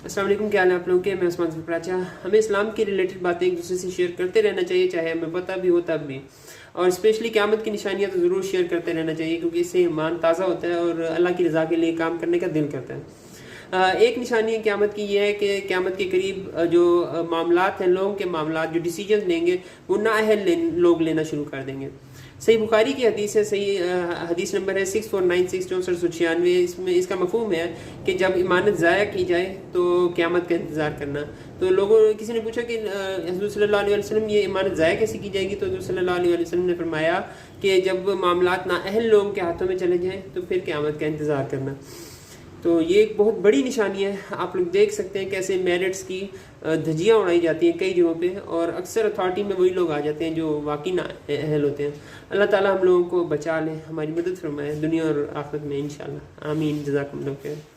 अस्सलाम वालेकुम, क्या हाल है आप लोगों के। मैं उस्मान ज़फ़राचा। हमें इस्लाम के रिलेटेड बातें एक दूसरे से शेयर करते रहना चाहिए, चाहे हमें पता भी हो तब भी। और स्पेशली क़यामत की निशानियाँ तो ज़रूर शेयर करते रहना चाहिए, क्योंकि इससे ईमान ताज़ा होता है और अल्लाह की रज़ा के लिए काम करने का दिल करता है। एक निशानी क़यामत की यह है कि क़यामत के करीब जो मामलात हैं, लोगों के मामलात जो डिसीजन लेंगे वो नाअहल लोग लेना शुरू कर देंगे। सही बुखारी की हदीस है, सही हदीस नंबर है 6496 6496। इसमें इसका मफहूम है कि जब इमानत ज़ाया की जाए तो क़यामत का इंतज़ार करना। तो किसी ने पूछा कि हुज़ूर सल्लल्लाहु अलैहि वसल्लम ये इमानत ज़ाया कैसे की जाएगी, तो हुज़ूर सल्लल्लाहु अलैहि वसल्लम ने फरमाया कि जब मामलात नाअहल लोगों के हाथों में चले जाएँ तो फिर क़यामत का इंतज़ार करना। तो ये एक बहुत बड़ी निशानी है। आप लोग देख सकते हैं कैसे मेरिट्स की धज्जियाँ उड़ाई जाती हैं कई जगहों पे, और अक्सर अथॉरिटी में वही लोग आ जाते हैं जो वाकई नाअहल होते हैं। अल्लाह ताला हम लोगों को बचा लें, हमारी मदद फरमाए दुनिया और आखिरत में इंशाअल्लाह। आमीन। जज़ाकुमुल्लाह खैर।